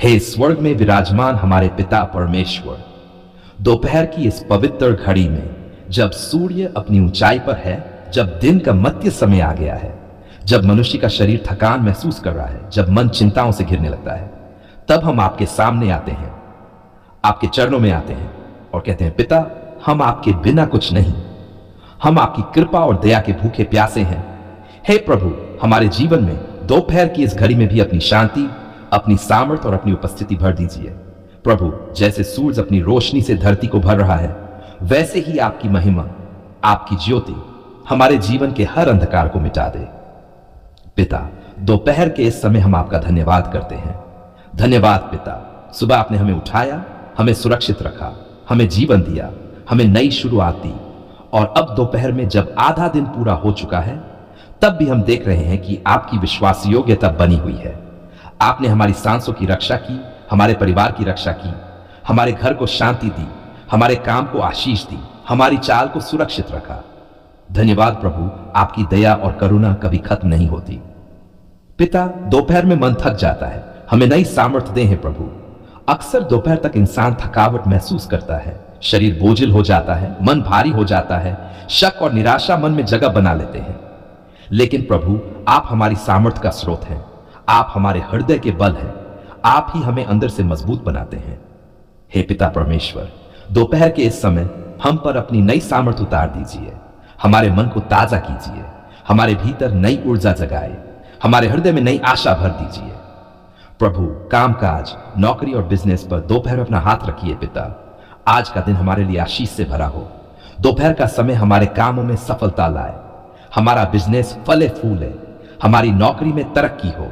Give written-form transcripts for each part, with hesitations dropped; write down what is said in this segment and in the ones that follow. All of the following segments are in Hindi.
हे स्वर्ग में विराजमान हमारे पिता परमेश्वर, दोपहर की इस पवित्र घड़ी में जब सूर्य अपनी ऊंचाई पर है, जब दिन का मध्य समय आ गया है, जब मनुष्य का शरीर थकान महसूस कर रहा है, जब मन चिंताओं से घिरने लगता है, तब हम आपके सामने आते हैं, आपके चरणों में आते हैं और कहते हैं, पिता, हम आपके बिना कुछ नहीं, हम आपकी कृपा और दया के भूखे प्यासे हैं। हे प्रभु, हमारे जीवन में दोपहर की इस घड़ी में भी अपनी शांति, अपनी सामर्थ और अपनी उपस्थिति भर दीजिए। प्रभु, जैसे सूरज अपनी रोशनी से धरती को भर रहा है, वैसे ही आपकी महिमा, आपकी ज्योति हमारे जीवन के हर अंधकार को मिटा दे। पिता, दोपहर के इस समय हम आपका धन्यवाद करते हैं। धन्यवाद पिता, सुबह आपने हमें उठाया, हमें सुरक्षित रखा, हमें जीवन दिया, हमें नई शुरुआत दी, और अब दोपहर में जब आधा दिन पूरा हो चुका है, तब भी हम देख रहे हैं कि आपकी विश्वास योग्यता बनी हुई है। आपने हमारी सांसों की रक्षा की, हमारे परिवार की रक्षा की, हमारे घर को शांति दी, हमारे काम को आशीष दी, हमारी चाल को सुरक्षित रखा। धन्यवाद प्रभु, आपकी दया और करुणा कभी खत्म नहीं होती। पिता, दोपहर में मन थक जाता है, हमें नई सामर्थ्य दे है प्रभु। अक्सर दोपहर तक इंसान थकावट महसूस करता है, शरीर बोझिल हो जाता है, मन भारी हो जाता है, शक और निराशा मन में जगह बना लेते हैं। लेकिन प्रभु, आप हमारी सामर्थ्य का स्रोत हैं, आप हमारे हृदय के बल हैं, आप ही हमें अंदर से मजबूत बनाते हैं। हे पिता परमेश्वर, दोपहर के इस समय हम पर अपनी नई सामर्थ्य उतार दीजिए, हमारे मन को ताजा कीजिए, हमारे भीतर नई ऊर्जा जगाए, हमारे हृदय में नई आशा भर दीजिए। प्रभु, कामकाज, नौकरी और बिजनेस पर दोपहर अपना हाथ रखिए पिता। आज का दिन हमारे लिए आशीष से भरा हो। दोपहर का समय हमारे कामों में सफलता लाए, हमारा बिजनेस फले फूले, हमारी नौकरी में तरक्की हो,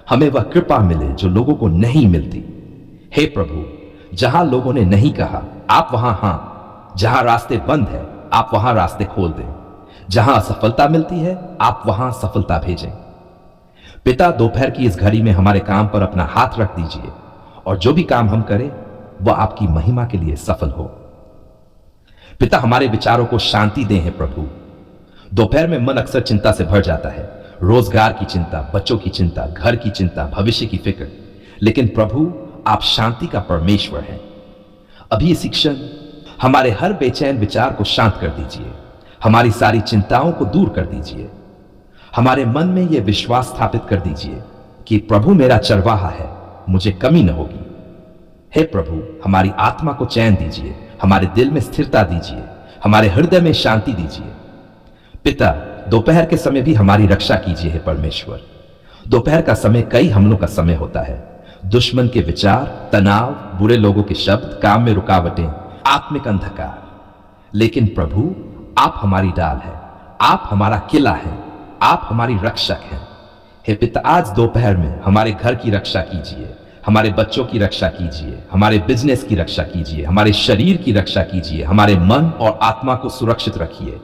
हमें वह कृपा मिले जो लोगों को नहीं मिलती। हे प्रभु, जहां लोगों ने नहीं कहा, आप वहां हां, जहां रास्ते बंद है, आप वहां रास्ते खोल दें, जहां असफलता मिलती है, आप वहां सफलता भेजें। पिता, दोपहर की इस घड़ी में हमारे काम पर अपना हाथ रख दीजिए, और जो भी काम हम करें वह आपकी महिमा के लिए सफल हो। पिता, हमारे विचारों को शांति दें है प्रभु। दोपहर में मन अक्सर चिंता से भर जाता है, रोजगार की चिंता, बच्चों की चिंता, घर की चिंता, भविष्य की फिक्र। लेकिन प्रभु, आप शांति का परमेश्वर हैं। अभी इसी क्षण हमारे हर बेचैन विचार को शांत कर दीजिए, हमारी सारी चिंताओं को दूर कर दीजिए, हमारे मन में यह विश्वास स्थापित कर दीजिए कि प्रभु मेरा चरवाहा है, मुझे कमी न होगी। हे प्रभु, हमारी आत्मा को चैन दीजिए, हमारे दिल में स्थिरता दीजिए, हमारे हृदय में शांति दीजिए। पिता, दोपहर के समय भी हमारी रक्षा कीजिए हे परमेश्वर। दोपहर का समय कई हमलों का समय होता है, दुश्मन के विचार, तनाव, बुरे लोगों के शब्द, काम में रुकावटें, आत्मिक अंधकार। लेकिन प्रभु, आप हमारी ढाल है, आप हमारा किला है, आप हमारी रक्षक हैं। हे पिता, आज दोपहर में हमारे घर की रक्षा कीजिए, हमारे बच्चों की रक्षा कीजिए, हमारे बिजनेस की रक्षा कीजिए, हमारे शरीर की रक्षा कीजिए, हमारे मन और आत्मा को सुरक्षित रखिए।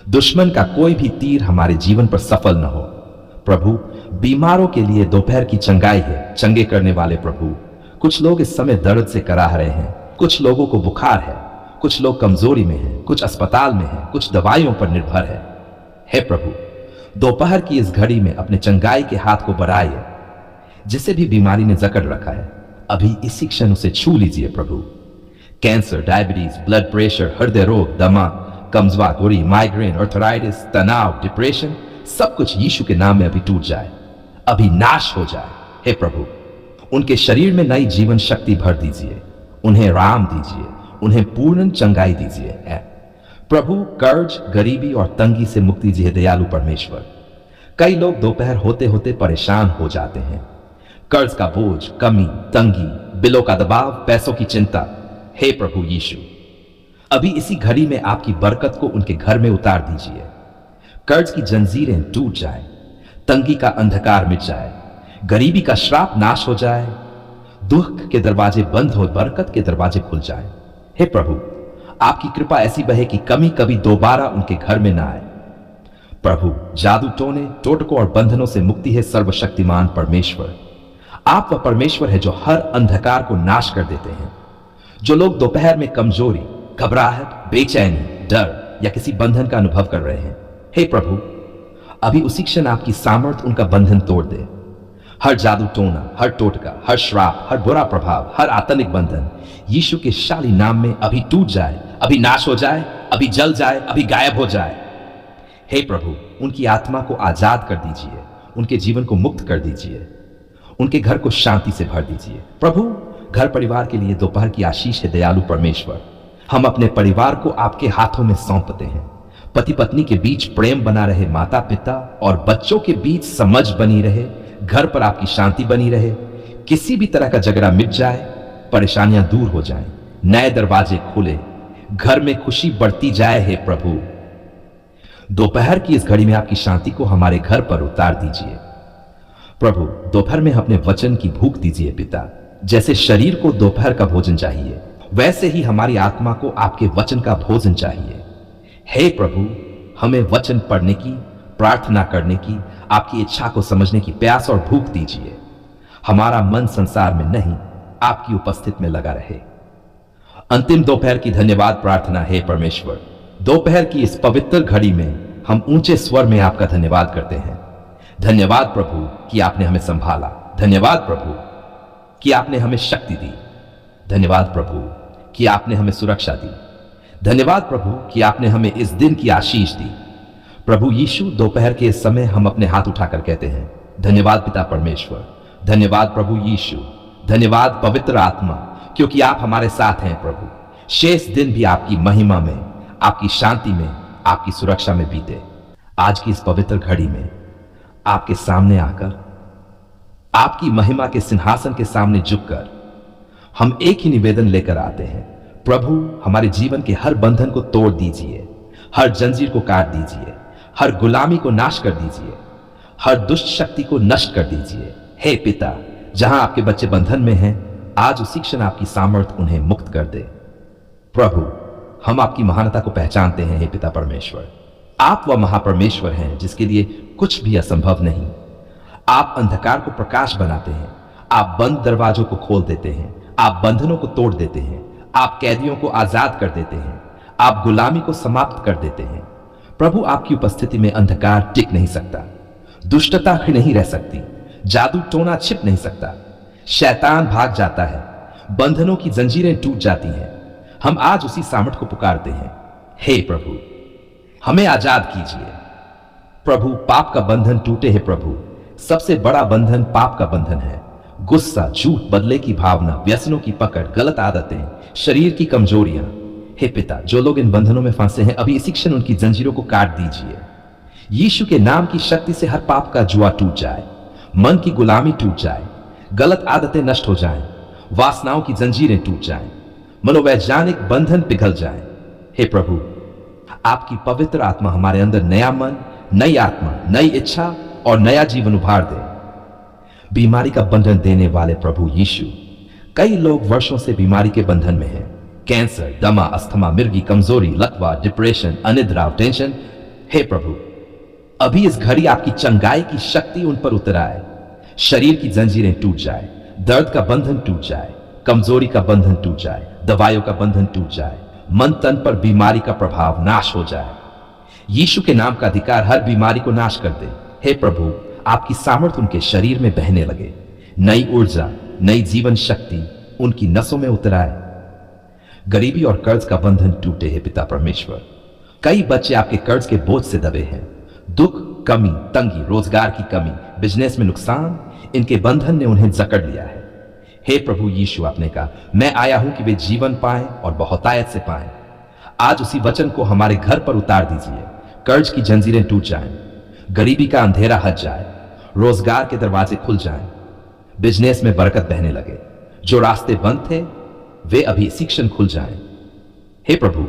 दुश्मन का कोई भी तीर हमारे जीवन पर सफल न हो। प्रभु, बीमारों के लिए दोपहर की चंगाई है, चंगे करने वाले प्रभु। कुछ लोग इस समय दर्द से कराह रहे हैं, कुछ लोगों को बुखार है, कुछ लोग कमजोरी में हैं, कुछ अस्पताल में हैं, कुछ दवाइयों पर निर्भर है। हे प्रभु, दोपहर की इस घड़ी में अपने चंगाई के हाथ को बढ़ाइए। जिसे भी बीमारी ने जकड़ रखा है, अभी इसी क्षण उसे छू लीजिए प्रभु। कैंसर, डायबिटीज, ब्लड प्रेशर, हृदय रोग, दमा, कमजोरी, माइग्रेन, आर्थराइटिस, तनाव, डिप्रेशन, सब कुछ यीशु के नाम में अभी टूट जाए, अभी नाश हो जाए। हे प्रभु, उनके शरीर में नई जीवन शक्ति भर दीजिए, उन्हें राम दीजिए, उन्हें पूर्ण चंगाई दीजिए। प्रभु, कर्ज, गरीबी और तंगी से मुक्ति दीजिए दयालु परमेश्वर। कई लोग दोपहर होते होते परेशान हो जाते हैं, कर्ज का बोझ, कमी, तंगी, बिलों का दबाव, पैसों की चिंता। हे प्रभु यीशु, अभी इसी घड़ी में आपकी बरकत को उनके घर में उतार दीजिए। कर्ज की जंजीरें टूट जाए, तंगी का अंधकार मिट जाए, गरीबी का श्राप नाश हो जाए, दुख के दरवाजे बंद हो, बरकत के दरवाजे खुल जाए। हे प्रभु, आपकी कृपा ऐसी बहे कि कमी कभी दोबारा उनके घर में ना आए। प्रभु, जादू टोने, टोटकों और बंधनों से मुक्ति है सर्वशक्तिमान परमेश्वर। आप वह परमेश्वर है जो हर अंधकार को नाश कर देते हैं। जो लोग दोपहर में कमजोरी, घबराहट, बेचैनी, डर या किसी बंधन का अनुभव कर रहे हैं, हे प्रभु, अभी उसी क्षण आपकी सामर्थ उनका बंधन तोड़ दे। हर जादू टोना, हर टोटका, हर श्राप, हर बुरा प्रभाव, हर आतंरिक बंधन यीशु के शाली नाम में अभी टूट जाए, अभी नाश हो जाए, अभी जल जाए, अभी गायब हो जाए। हे प्रभु, उनकी आत्मा को आजाद कर दीजिए, उनके जीवन को मुक्त कर दीजिए, उनके घर को शांति से भर दीजिए। प्रभु, घर परिवार के लिए दोपहर की आशीष है दयालु परमेश्वर। हम अपने परिवार को आपके हाथों में सौंपते हैं। पति पत्नी के बीच प्रेम बना रहे, माता पिता और बच्चों के बीच समझ बनी रहे, घर पर आपकी शांति बनी रहे, किसी भी तरह का झगड़ा मिट जाए, परेशानियां दूर हो जाएं, नए दरवाजे खुले, घर में खुशी बढ़ती जाए। हे प्रभु, दोपहर की इस घड़ी में आपकी शांति को हमारे घर पर उतार दीजिए। प्रभु, दोपहर में अपने वचन की भूख दीजिए पिता। जैसे शरीर को दोपहर का भोजन चाहिए, वैसे ही हमारी आत्मा को आपके वचन का भोजन चाहिए। हे प्रभु, हमें वचन पढ़ने की, प्रार्थना करने की, आपकी इच्छा को समझने की प्यास और भूख दीजिए। हमारा मन संसार में नहीं, आपकी उपस्थिति में लगा रहे। अंतिम दोपहर की धन्यवाद प्रार्थना है परमेश्वर। दोपहर की इस पवित्र घड़ी में हम ऊंचे स्वर में आपका धन्यवाद करते हैं। धन्यवाद प्रभु कि आपने हमें संभाला। धन्यवाद प्रभु कि आपने हमें शक्ति दी। धन्यवाद प्रभु कि आपने हमें सुरक्षा दी। धन्यवाद प्रभु कि आपने हमें इस दिन की आशीष दी। प्रभु यीशु, दोपहर के इस समय हम अपने हाथ उठाकर कहते हैं धन्यवाद पिता परमेश्वर, धन्यवाद प्रभु यीशु, धन्यवाद पवित्र आत्मा, क्योंकि आप हमारे साथ हैं। प्रभु, शेष दिन भी आपकी महिमा में, आपकी शांति में, आपकी सुरक्षा में बीते। आज की इस पवित्र घड़ी में आपके सामने आकर, आपकी महिमा के सिंहासन के सामने झुककर हम एक ही निवेदन लेकर आते हैं। प्रभु, हमारे जीवन के हर बंधन को तोड़ दीजिए, हर जंजीर को काट दीजिए, हर गुलामी को नाश कर दीजिए, हर दुष्ट शक्ति को नष्ट कर दीजिए। हे पिता, जहां आपके बच्चे बंधन में हैं, आज उसी क्षण आपकी सामर्थ उन्हें मुक्त कर दे। प्रभु, हम आपकी महानता को पहचानते हैं। हे पिता परमेश्वर, आप वह महापरमेश्वर हैं जिसके लिए कुछ भी असंभव नहीं। आप अंधकार को प्रकाश बनाते हैं, आप बंद दरवाजों को खोल देते हैं, आप बंधनों को तोड़ देते हैं, आप कैदियों को आजाद कर देते हैं, आप गुलामी को समाप्त कर देते हैं। प्रभु, आपकी उपस्थिति में अंधकार टिक नहीं सकता, दुष्टता नहीं रह सकती, जादू टोना छिप नहीं सकता, शैतान भाग जाता है, बंधनों की जंजीरें टूट जाती हैं। हम आज उसी सामर्थ को पुकारते हैं। हे प्रभु, हमें आजाद कीजिए। प्रभु, पाप का बंधन टूटे है। प्रभु, सबसे बड़ा बंधन पाप का बंधन है। गुस्सा, झूठ, बदले की भावना, व्यसनों की पकड़, गलत आदतें, शरीर की कमजोरियां। हे पिता, जो लोग इन बंधनों में फंसे हैं, अभी इसी क्षण उनकी जंजीरों को काट दीजिए। यीशु के नाम की शक्ति से हर पाप का जुआ टूट जाए, मन की गुलामी टूट जाए, गलत आदतें नष्ट हो जाएं, वासनाओं की जंजीरें टूट जाएं, मनोवैज्ञानिक बंधन पिघल जाएं। हे प्रभु, आपकी पवित्र आत्मा हमारे अंदर नया मन, नई आत्मा, नई इच्छा और नया जीवन उभार दे। बीमारी का बंधन देने वाले प्रभु यीशु, कई लोग वर्षों से बीमारी के बंधन में हैं। कैंसर, दमा, अस्थमा, मिर्गी, कमजोरी, लकवा, डिप्रेशन, अनिद्रा, टेंशन। हे प्रभु, अभी इस घड़ी आपकी चंगाई की शक्ति उन पर उतर आए। शरीर की जंजीरें टूट जाए, दर्द का बंधन टूट जाए, कमजोरी का बंधन टूट जाए, दवाइयों का बंधन टूट जाए, मन तन पर बीमारी का प्रभाव नाश हो जाए। यीशु के नाम का अधिकार हर बीमारी को नाश कर दे। हे प्रभु, आपकी सामर्थ उनके शरीर में बहने लगे, नई ऊर्जा, नई जीवन शक्ति उनकी नसों में उतर आए। गरीबी और कर्ज का बंधन टूटे है पिता परमेश्वर। कई बच्चे आपके कर्ज के बोझ से दबे हैं। दुख, कमी, तंगी, रोजगार की कमी, बिजनेस में नुकसान, इनके बंधन ने उन्हें जकड़ लिया है। हे प्रभु यीशु, आपने कहा, मैं आया हूं कि वे जीवन पाएं और बहुतायत से पाएं। आज उसी वचन को हमारे घर पर उतार दीजिए। कर्ज की जंजीरें टूट जाएं, गरीबी का अंधेरा हट जाए, रोजगार के दरवाजे खुल जाएं, बिजनेस में बरकत बहने लगे। जो रास्ते बंद थे वे अभी इसी क्षण खुल जाएं। हे प्रभु,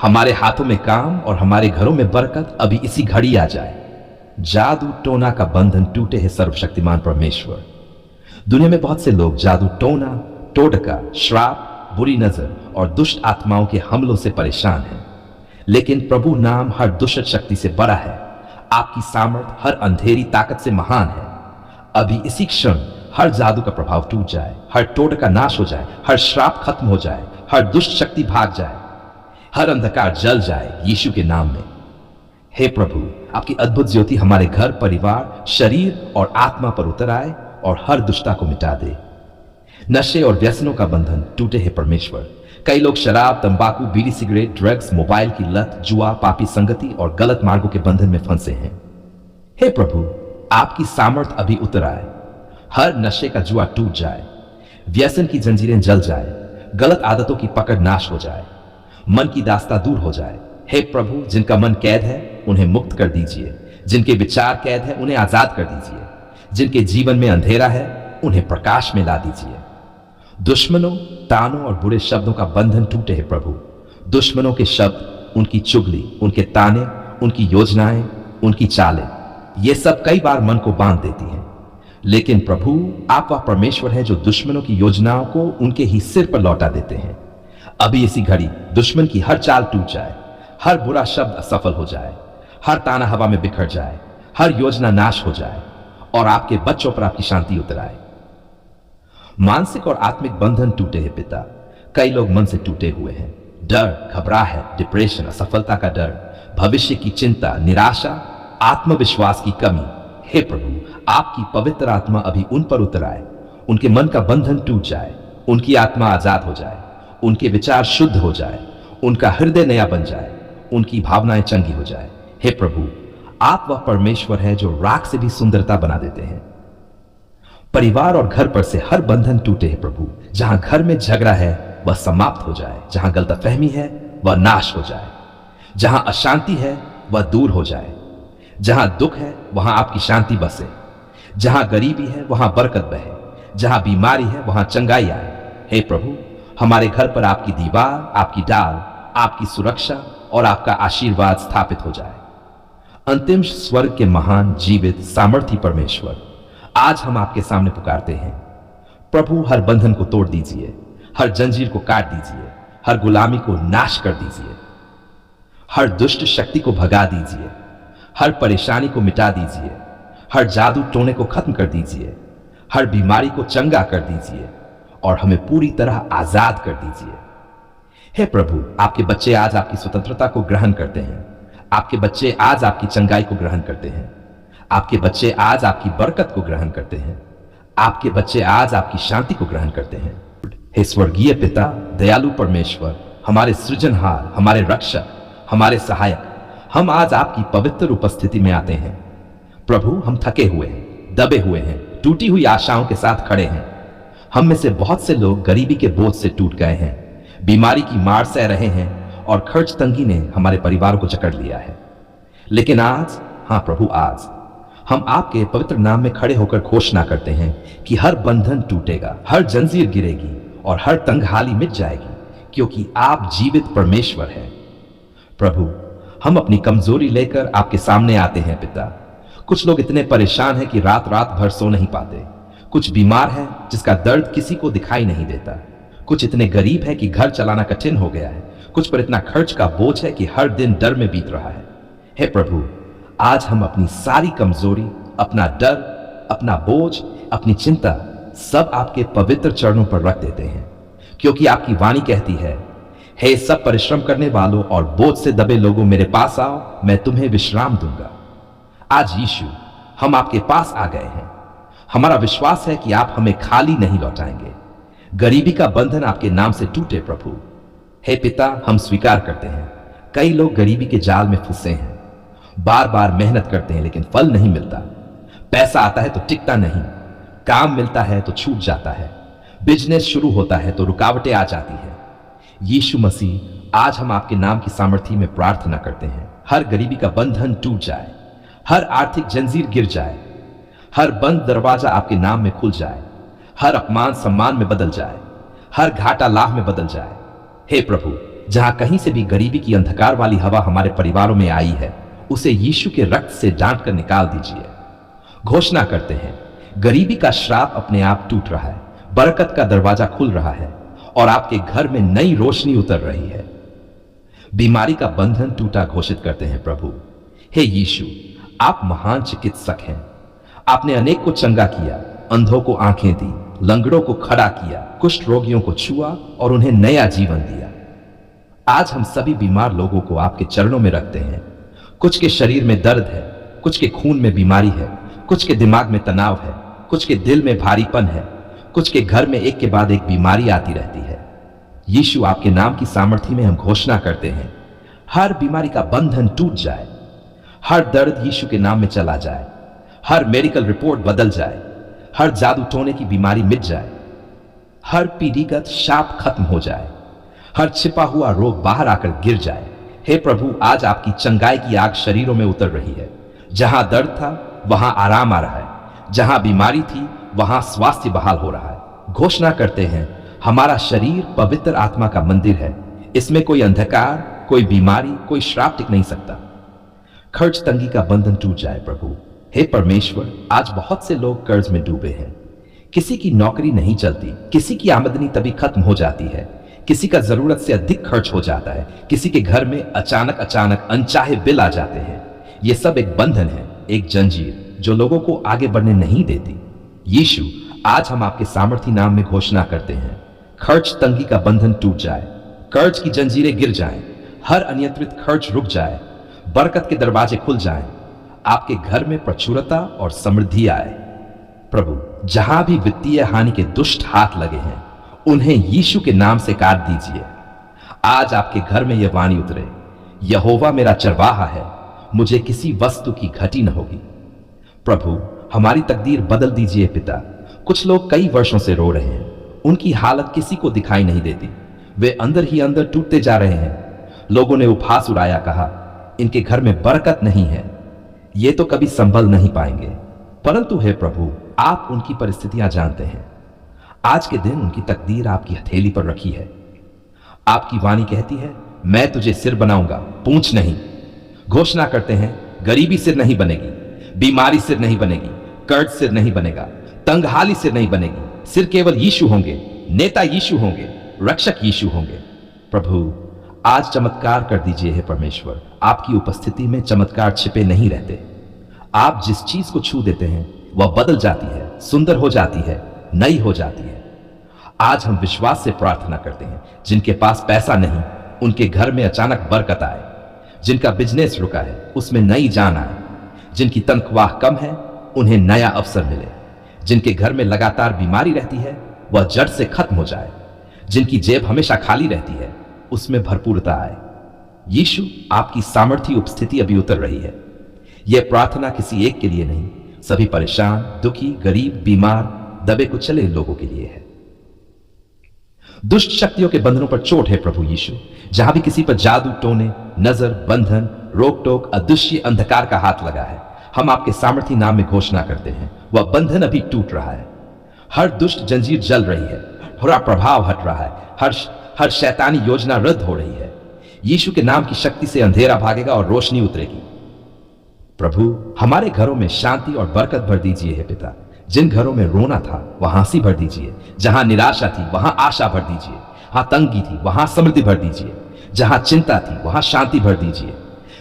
हमारे हाथों में काम और हमारे घरों में बरकत अभी इसी घड़ी आ जाए। जादू टोना का बंधन टूटे है सर्वशक्तिमान परमेश्वर। दुनिया में बहुत से लोग जादू टोना, टोटका, श्राप, बुरी नजर और दुष्ट आत्माओं के हमलों से परेशान हैं। लेकिन प्रभु नाम हर दुष्ट शक्ति से बड़ा है। आपकी सामर्थ हर अंधेरी ताकत से महान है। अभी इसी क्षण हर जादू का प्रभाव टूट जाए, हर टोटका नाश हो जाए, हर श्राप खत्म हो जाए, हर दुष्ट शक्ति भाग जाए, हर अंधकार जल जाए यीशु के नाम में। हे प्रभु, आपकी अद्भुत ज्योति हमारे घर, परिवार, शरीर और आत्मा पर उतर आए और हर दुष्टता को मिटा दे। नशे और व्यसनों का बंधन टूटे है परमेश्वर। कई लोग शराब, तंबाकू, बीड़ी, सिगरेट, ड्रग्स, मोबाइल की लत, जुआ, पापी संगति और गलत मार्गों के बंधन में फंसे हैं। हे प्रभु, आपकी सामर्थ अभी उतर आए। हर नशे का जुआ टूट जाए, व्यसन की जंजीरें जल जाए, गलत आदतों की पकड़ नाश हो जाए, मन की दास्ता दूर हो जाए। हे प्रभु, जिनका मन कैद है उन्हें मुक्त कर दीजिए, जिनके विचार कैद है उन्हें आजाद कर दीजिए, जिनके जीवन में अंधेरा है उन्हें प्रकाश में ला दीजिए। दुश्मनों, तानों और बुरे शब्दों का बंधन टूटे है प्रभु। दुश्मनों के शब्द, उनकी चुगली, उनके ताने, उनकी योजनाएं, उनकी चालें, ये सब कई बार मन को बांध देती हैं। लेकिन प्रभु, आप वह परमेश्वर है जो दुश्मनों की योजनाओं को उनके ही सिर पर लौटा देते हैं। अभी इसी घड़ी दुश्मन की हर चाल टूट जाए, हर बुरा शब्द असफल हो जाए, हर ताना हवा में बिखर जाए, हर योजना नाश हो जाए और आपके बच्चों पर आपकी शांति उतर आए। मानसिक और आत्मिक बंधन टूटे हैं पिता। कई लोग मन से टूटे हुए हैं। डर, घबराहट, डिप्रेशन, असफलता का डर, भविष्य की चिंता, निराशा, आत्मविश्वास की कमी। हे प्रभु, आपकी पवित्र आत्मा अभी उन पर उतर आए, उनके मन का बंधन टूट जाए, उनकी आत्मा आजाद हो जाए, उनके विचार शुद्ध हो जाए, उनका हृदय नया बन जाए, उनकी भावनाएं चंगी हो जाए। हे प्रभु, आप वह परमेश्वर है जो राख से भी सुंदरता बना देते हैं। परिवार और घर पर से हर बंधन टूटे है प्रभु। जहां घर में झगड़ा है वह समाप्त हो जाए, जहां गलतफहमी है वह नाश हो जाए, जहां अशांति है वह दूर हो जाए, जहां दुख है वहां आपकी शांति बसे, जहां गरीबी है वहां बरकत बहे, जहां बीमारी है वहां चंगाई आए। हे प्रभु, हमारे घर पर आपकी दीवार, आपकी डाल, आपकी सुरक्षा और आपका आशीर्वाद स्थापित हो जाए। अंतिम स्वर्ग के महान, जीवित, सामर्थी परमेश्वर, आज हम आपके सामने पुकारते हैं। प्रभु, हर बंधन को तोड़ दीजिए, हर जंजीर को काट दीजिए, हर गुलामी को नाश कर दीजिए, हर दुष्ट शक्ति को भगा दीजिए, हर परेशानी को मिटा दीजिए, हर जादू टोने को खत्म कर दीजिए, हर बीमारी को चंगा कर दीजिए और हमें पूरी तरह आजाद कर दीजिए। हे प्रभु, आपके बच्चे आज आपकी स्वतंत्रता को ग्रहण करते हैं। आपके बच्चे आज आपकी चंगाई को ग्रहण करते हैं। आपके बच्चे आज आपकी बरकत को ग्रहण करते हैं। आपके बच्चे आज आपकी शांति को ग्रहण करते हैं। हे स्वर्गीय पिता, दयालु परमेश्वर, हमारे सृजनहार, हमारे रक्षक, हमारे सहायक, हम आज आपकी पवित्र उपस्थिति में आते हैं। प्रभु, हम थके हुए हैं, दबे हुए हैं, टूटी हुई आशाओं के साथ खड़े हैं। हम में से बहुत से लोग गरीबी के बोझ से टूट गए हैं, बीमारी की मार सह रहे हैं और खर्च तंगी ने हमारे परिवार को जकड़ लिया है। लेकिन आज, हाँ प्रभु, आज हम आपके पवित्र नाम में खड़े होकर घोषणा करते हैं कि हर बंधन टूटेगा, हर जंजीर गिरेगी और हर तंगहाली मिट जाएगी, क्योंकि आप जीवित परमेश्वर हैं। प्रभु, हम अपनी कमजोरी लेकर आपके सामने आते हैं पिता। कुछ लोग इतने परेशान हैं कि रात रात भर सो नहीं पाते। कुछ बीमार हैं जिसका दर्द किसी को दिखाई नहीं देता। कुछ इतने गरीब हैं कि घर चलाना कठिन हो गया है। कुछ पर इतना खर्च का बोझ है कि हर दिन डर में बीत रहा है। हे प्रभु, आज हम अपनी सारी कमजोरी, अपना डर, अपना बोझ, अपनी चिंता सब आपके पवित्र चरणों पर रख देते हैं, क्योंकि आपकी वाणी कहती है, हे सब परिश्रम करने वालों और बोझ से दबे लोगों, मेरे पास आओ, मैं तुम्हें विश्राम दूंगा। आज यीशु, हम आपके पास आ गए हैं। हमारा विश्वास है कि आप हमें खाली नहीं लौटाएंगे। गरीबी का बंधन आपके नाम से टूटे प्रभु। हे पिता, हम स्वीकार करते हैं कई लोग गरीबी के जाल में फंसे हैं। बार बार मेहनत करते हैं लेकिन फल नहीं मिलता। पैसा आता है तो टिकता नहीं, काम मिलता है तो छूट जाता है, बिजनेस शुरू होता है तो रुकावटें आ जाती है। यीशु मसीह, आज हम आपके नाम की सामर्थ्य में प्रार्थना करते हैं, हर गरीबी का बंधन टूट जाए, हर आर्थिक जंजीर गिर जाए, हर बंद दरवाजा आपके नाम में खुल जाए, हर अपमान सम्मान में बदल जाए, हर घाटा लाभ में बदल जाए। हे प्रभु, जहां कहीं से भी गरीबी की अंधकार वाली हवा हमारे परिवारों में आई है, उसे यीशु के रक्त से डांट कर निकाल दीजिए। घोषणा करते हैं, गरीबी का श्राप अपने आप टूट रहा है, बरकत का दरवाजा खुल रहा है और आपके घर में नई रोशनी उतर रही है। बीमारी का बंधन टूटा घोषित करते हैं प्रभु। हे यीशु, आप महान चिकित्सक हैं। आपने अनेक को चंगा किया, अंधों को आंखें दी, लंगड़ों को खड़ा किया, कुष्ठ रोगियों को छुआ और उन्हें नया जीवन दिया। आज हम सभी बीमार लोगों को आपके चरणों में रखते हैं। कुछ के शरीर में दर्द है, कुछ के खून में बीमारी है, कुछ के दिमाग में तनाव है, कुछ के दिल में भारीपन है, कुछ के घर में एक के बाद एक बीमारी आती रहती है। यीशु, आपके नाम की सामर्थ्य में हम घोषणा करते हैं, हर बीमारी का बंधन टूट जाए, हर दर्द यीशु के नाम में चला जाए, हर मेडिकल रिपोर्ट बदल जाए, हर जादू टोने की बीमारी मिट जाए, हर पीढ़ीगत शाप खत्म हो जाए, हर छिपा हुआ रोग बाहर आकर गिर जाए। हे प्रभु, आज आपकी चंगाई की आग शरीरों में उतर रही है। जहां दर्द था वहां आराम आ रहा है, जहां बीमारी थी वहां स्वास्थ्य बहाल हो रहा है। घोषणा करते हैं, हमारा शरीर पवित्र आत्मा का मंदिर है, इसमें कोई अंधकार, कोई बीमारी, कोई श्राप टिक नहीं सकता। खर्च तंगी का बंधन टूट जाए प्रभु। हे परमेश्वर, आज बहुत से लोग कर्ज में डूबे हैं। किसी की नौकरी नहीं चलती, किसी की आमदनी तभी खत्म हो जाती है, किसी का जरूरत से अधिक खर्च हो जाता है, किसी के घर में अचानक अनचाहे बिल आ जाते हैं। यह सब एक बंधन है, एक जंजीर जो लोगों को आगे बढ़ने नहीं देती। यीशु, आज हम आपके सामर्थी नाम में घोषणा करते हैं, खर्च तंगी का बंधन टूट जाए, कर्ज की जंजीरें गिर जाएं, हर अनियंत्रित खर्च रुक जाए, बरकत के दरवाजे खुल जाएं, आपके घर में प्रचुरता और समृद्धि आए। प्रभु, जहां भी वित्तीय हानि के दुष्ट हाथ लगे हैं, उन्हें यीशु के नाम से काट दीजिए। आज आपके घर में यह वाणी उतरे, यहोवा मेरा चरवाहा है, मुझे किसी वस्तु की घटी न होगी। प्रभु, हमारी तकदीर बदल दीजिए पिता। कुछ लोग कई वर्षों से रो रहे हैं, उनकी हालत किसी को दिखाई नहीं देती, वे अंदर ही अंदर टूटते जा रहे हैं। लोगों ने उपहास उड़ाया, कहा इनके घर में बरकत नहीं है, ये तो कभी संभल नहीं पाएंगे। परंतु हे प्रभु, आप उनकी परिस्थितियां जानते हैं। आज के दिन उनकी तकदीर आपकी हथेली पर रखी है। आपकी वाणी कहती है, मैं तुझे सिर बनाऊंगा, पूंछ नहीं। घोषणा करते हैं, गरीबी सिर नहीं बनेगी, बीमारी सिर नहीं बनेगी, कर्ज सिर नहीं बनेगा, तंगहाली सिर नहीं बनेगी। सिर केवल यीशु होंगे, नेता यीशु होंगे, रक्षक यीशु होंगे। प्रभु, आज चमत्कार कर दीजिए। हे परमेश्वर, आपकी उपस्थिति में चमत्कार छिपे नहीं रहते। आप जिस चीज को छू देते हैं वह बदल जाती है, सुंदर हो जाती है, नई हो जाती है। आज हम विश्वास से प्रार्थना करते हैं, जिनके पास पैसा नहीं उनके घर में अचानक बरकत आए, जिनका बिजनेस रुका है उसमें नई जान आए, जिनकी तनख्वाह कम है उन्हें नया अवसर मिले, जिनके घर में लगातार बीमारी रहती है वह जड़ से खत्म हो जाए, जिनकी जेब हमेशा खाली रहती है उसमें भरपूरता आए। यीशु, आपकी सामर्थ्य उपस्थिति अभी उतर रही है। यह प्रार्थना किसी एक के लिए नहीं, सभी परेशान, दुखी, गरीब, बीमार, दबे कुचले लोगों के लिए है। दुष्ट शक्तियों के बंधनों पर चोट है प्रभु यीशु। जहां भी किसी पर जादू टोने, नजर, बंधन, रोक टोक, अदृश्य अंधकार का हाथ लगा है, हम आपके सामर्थी नाम में घोषणा करते हैं, वह बंधन अभी टूट रहा है। हर दुष्ट जंजीर जल रही है, बुरा प्रभाव हट रहा है, हर शैतानी योजना रद्द हो रही है। यीशु के नाम की शक्ति से अंधेरा भागेगा और रोशनी उतरेगी। प्रभु, हमारे घरों में शांति और बरकत भर दीजिए हे पिता। जिन घरों में रोना था वहां हंसी भर दीजिए, जहां निराशा थी वहां आशा भर दीजिए, जहां तंगी थी वहां समृद्धि भर दीजिए, जहां चिंता थी वहां शांति भर दीजिए,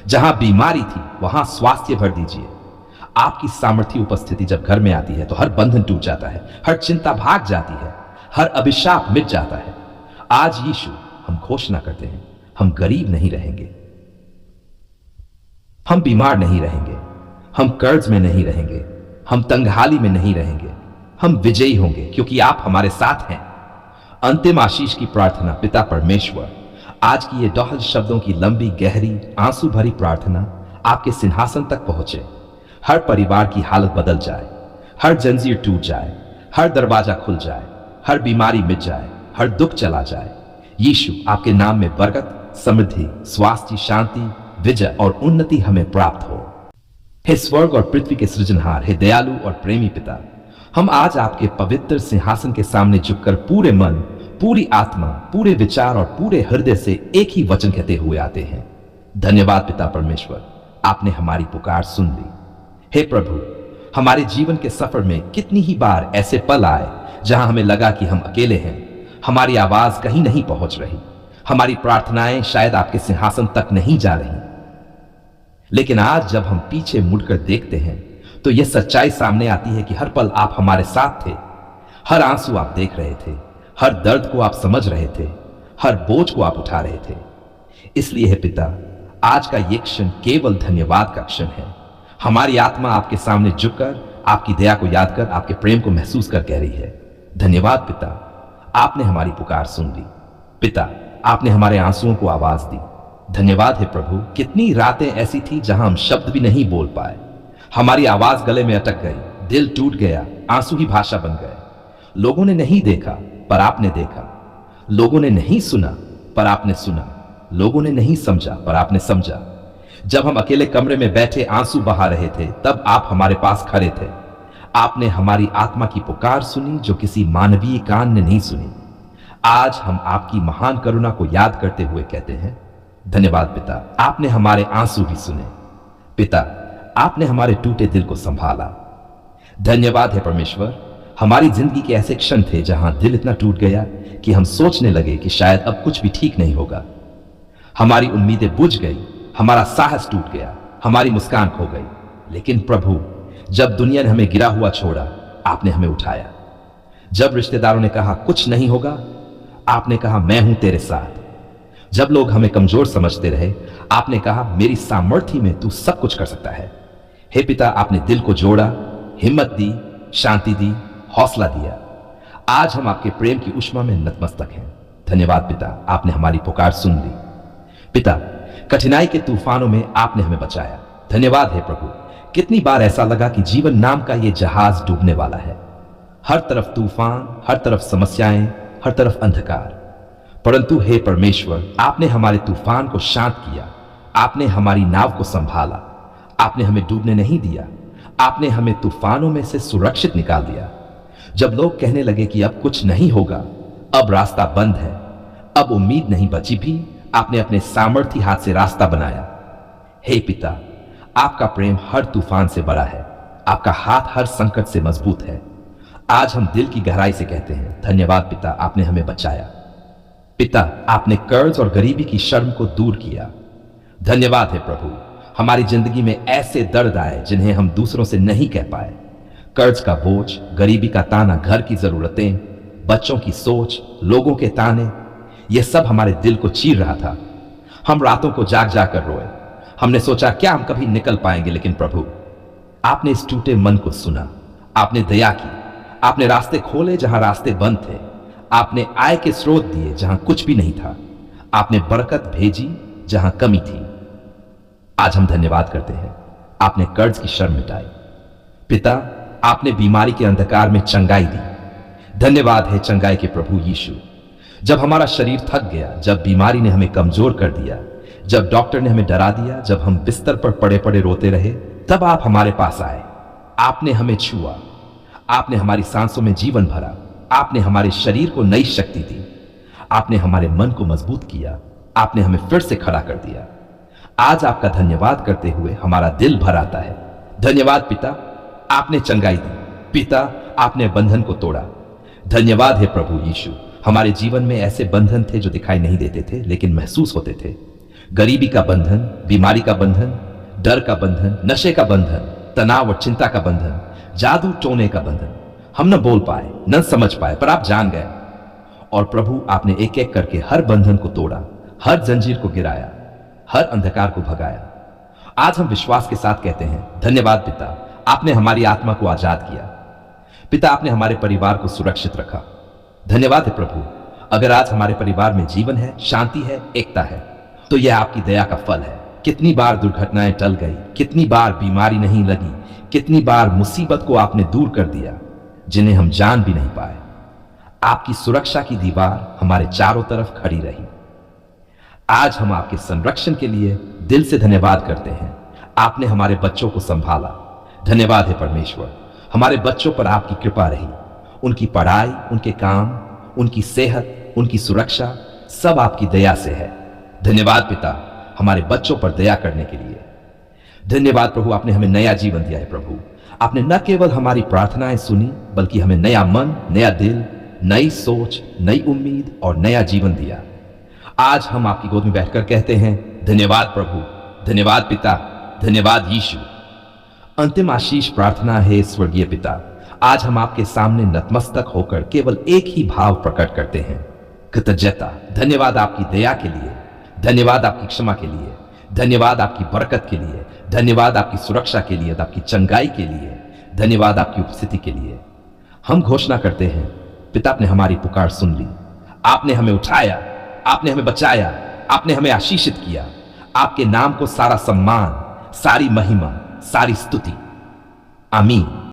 जहां बीमारी थी वहां स्वास्थ्य भर दीजिए। आपकी सामर्थ्य उपस्थिति जब घर में आती है तो हर बंधन टूट जाता है, हर चिंता भाग जाती है, हर अभिशाप मिट जाता है। आज यीशु, हम घोषणा करते हैं, हम गरीब नहीं रहेंगे, हम बीमार नहीं रहेंगे, हम कर्ज में नहीं रहेंगे, हम तंगहाली में नहीं रहेंगे, हम विजयी होंगे क्योंकि आप हमारे साथ हैं। अंतिम आशीष की प्रार्थना पिता परमेश्वर, आज की ये दोहल शब्दों की लंबी, गहरी, आंसू भरी प्रार्थना आपके सिंहासन तक पहुंचे। हर परिवार की हालत बदल जाए, हर जंजीर टूट जाए, हर दरवाजा खुल जाए, हर बीमारी मिट जाए, हर दुख चला जाए। यीशु, आपके नाम में बरकत, समृद्धि, स्वास्थ्य, शांति, विजय और उन्नति हमें प्राप्त हो। हे स्वर्ग और पृथ्वी के सृजनहार, हे दयालु और प्रेमी पिता, हम आज आपके पवित्र सिंहासन के सामने झुककर पूरे मन, पूरी आत्मा, पूरे विचार और पूरे हृदय से एक ही वचन कहते हुए आते हैं, धन्यवाद पिता परमेश्वर, आपने हमारी पुकार सुन ली। हे प्रभु, हमारे जीवन के सफर में कितनी ही बार ऐसे पल आए जहां हमें लगा कि हम अकेले हैं, हमारी आवाज कहीं नहीं पहुंच रही, हमारी प्रार्थनाएं शायद आपके सिंहासन तक नहीं जा रही। लेकिन आज जब हम पीछे मुड़कर देखते हैं तो यह सच्चाई सामने आती है कि हर पल आप हमारे साथ थे, हर आंसू आप देख रहे थे, हर दर्द को आप समझ रहे थे, हर बोझ को आप उठा रहे थे। इसलिए हे पिता, आज का ये क्षण केवल धन्यवाद का क्षण है। हमारी आत्मा आपके सामने झुककर आपकी दया को याद कर, आपके प्रेम को महसूस कर कह रही है, धन्यवाद पिता, आपने हमारी पुकार सुन ली। पिता, आपने हमारे आंसुओं को आवाज दी। धन्यवाद है प्रभु, कितनी रातें ऐसी थी जहां हम शब्द भी नहीं बोल पाए। हमारी आवाज गले में अटक गई, दिल टूट गया, आंसू ही भाषा बन गए। लोगों ने नहीं देखा पर आपने देखा, लोगों ने नहीं सुना पर आपने सुना, लोगों ने नहीं समझा पर आपने समझा। जब हम अकेले कमरे में बैठे आंसू बहा रहे थे, तब आप हमारे पास खड़े थे। आपने हमारी आत्मा की पुकार सुनी जो किसी मानवीय कान ने नहीं सुनी। आज हम आपकी महान करुणा को याद करते हुए कहते हैं, धन्यवाद पिता, आपने हमारे आंसू भी सुने। पिता, आपने हमारे टूटे दिल को संभाला। धन्यवाद है परमेश्वर, हमारी जिंदगी के ऐसे क्षण थे जहां दिल इतना टूट गया कि हम सोचने लगे कि शायद अब कुछ भी ठीक नहीं होगा। हमारी उम्मीदें बुझ गई, हमारा साहस टूट गया, हमारी मुस्कान खो गई। लेकिन प्रभु, जब दुनिया ने हमें गिरा हुआ छोड़ा, आपने हमें उठाया। जब रिश्तेदारों ने कहा कुछ नहीं होगा, आपने कहा मैं हूं तेरे साथ। जब लोग हमें कमजोर समझते रहे, आपने कहा मेरी सामर्थ्य में तू सब कुछ कर सकता है। हे पिता, आपने दिल को जोड़ा, हिम्मत दी, शांति दी, हौसला दिया। आज हम आपके प्रेम की उष्मा में नतमस्तक हैं। धन्यवाद पिता, आपने हमारी पुकार सुन ली। पिता, कठिनाई के तूफानों में आपने हमें बचाया। धन्यवाद है प्रभु, कितनी बार ऐसा लगा कि जीवन नाम का यह जहाज डूबने वाला है। हर तरफ तूफान, हर तरफ समस्याएं, हर तरफ अंधकार। परंतु हे परमेश्वर, आपने हमारे तूफान को शांत किया, आपने हमारी नाव को संभाला, आपने हमें डूबने नहीं दिया, आपने हमें तूफानों में से सुरक्षित निकाल दिया। जब लोग कहने लगे कि अब कुछ नहीं होगा, अब रास्ता बंद है, अब उम्मीद नहीं बची भी, आपने अपने सामर्थ्य हाथ से रास्ता बनाया। हे पिता, आपका प्रेम हर तूफान से बड़ा है, आपका हाथ हर संकट से मजबूत है। आज हम दिल की गहराई से कहते हैं, धन्यवाद पिता, आपने हमें बचाया। पिता, आपने कर्ज और गरीबी की शर्म को दूर किया। धन्यवाद है प्रभु, हमारी जिंदगी में ऐसे दर्द आए जिन्हें हम दूसरों से नहीं कह पाए। कर्ज का बोझ, गरीबी का ताना, घर की जरूरतें, बच्चों की सोच, लोगों के ताने, यह सब हमारे दिल को चीर रहा था। हम रातों को जाग जाग कर रोए। हमने सोचा क्या हम कभी निकल पाएंगे, लेकिन प्रभु, आपने इस टूटे मन को सुना, आपने दया की, आपने रास्ते खोले जहां रास्ते बंद थे, आपने आय के स्रोत दिए जहां कुछ भी नहीं था, आपने बरकत भेजी जहां कमी थी। आज हम धन्यवाद करते हैं, आपने कर्ज की शर्म मिटाई। पिता, आपने बीमारी के अंधकार में चंगाई दी। धन्यवाद है चंगाई के प्रभु यीशु। जब हमारा शरीर थक गया, जब बीमारी ने हमें कमजोर कर दिया, जब डॉक्टर ने हमें डरा दिया, जब हम बिस्तर पर पड़े पड़े रोते रहे, तब आप हमारे पास आए। आपने हमें छुआ, आपने हमारी सांसों में जीवन भरा, आपने हमारे शरीर को नई शक्ति दी, आपने हमारे मन को मजबूत किया, आपने हमें फिर से खड़ा कर दिया। आज आपका धन्यवाद करते हुए हमारा दिल भर आता है। धन्यवाद पिता, आपने चंगाई दी। पिता, आपने बंधन को तोड़ा। धन्यवाद है प्रभु यीशु, हमारे जीवन में ऐसे बंधन थे जो दिखाई नहीं देते थे लेकिन महसूस होते थे। गरीबी का बंधन, बीमारी का बंधन, डर का बंधन, नशे का बंधन, तनाव और चिंता का बंधन, जादू टोने का बंधन। हम न बोल पाए, न समझ पाए, पर आप जान गए। और प्रभु, आपने एक एक करके हर बंधन को तोड़ा, हर जंजीर को गिराया, हर अंधकार को भगाया। आज हम विश्वास के साथ कहते हैं, धन्यवाद पिता, आपने हमारी आत्मा को आजाद किया। पिता, आपने हमारे परिवार को सुरक्षित रखा। धन्यवाद है प्रभु, अगर आज हमारे परिवार में जीवन है, शांति है, एकता है, तो यह आपकी दया का फल है। कितनी बार दुर्घटनाएं टल गई, कितनी बार बीमारी नहीं लगी, कितनी बार मुसीबत को आपने दूर कर दिया जिन्हें हम जान भी नहीं पाए। आपकी सुरक्षा की दीवार हमारे चारों तरफ खड़ी रही। आज हम आपके संरक्षण के लिए दिल से धन्यवाद करते हैं। आपने हमारे बच्चों को संभाला। धन्यवाद है परमेश्वर, हमारे बच्चों पर आपकी कृपा रही। उनकी पढ़ाई, उनके काम, उनकी सेहत, उनकी सुरक्षा सब आपकी दया से है। धन्यवाद पिता, हमारे बच्चों पर दया करने के लिए। धन्यवाद प्रभु, आपने हमें नया जीवन दिया है। प्रभु, आपने न केवल हमारी प्रार्थनाएं सुनी, बल्कि हमें नया मन, नया दिल, नई सोच, नई उम्मीद और नया जीवन दिया। आज हम आपकी गोद में बैठकर कहते हैं, धन्यवाद प्रभु, धन्यवाद पिता, धन्यवाद यीशु। अंतिम आशीष प्रार्थना है स्वर्गीय पिता, आज हम आपके सामने नतमस्तक होकर केवल एक ही भाव प्रकट करते हैं, कृतज्ञता। धन्यवाद आपकी दया के लिए, धन्यवाद आपकी क्षमा के लिए, धन्यवाद आपकी बरकत के लिए, धन्यवाद आपकी सुरक्षा के लिए, आपकी चंगाई के लिए, धन्यवाद आपकी उपस्थिति के लिए। हम घोषणा करते हैं, पिता ने हमारी पुकार सुन ली। आपने हमें उठाया, आपने हमें बचाया, आपने हमें आशीषित किया। आपके नाम को सारा सम्मान, सारी महिमा, सारी स्तुति। आमीन।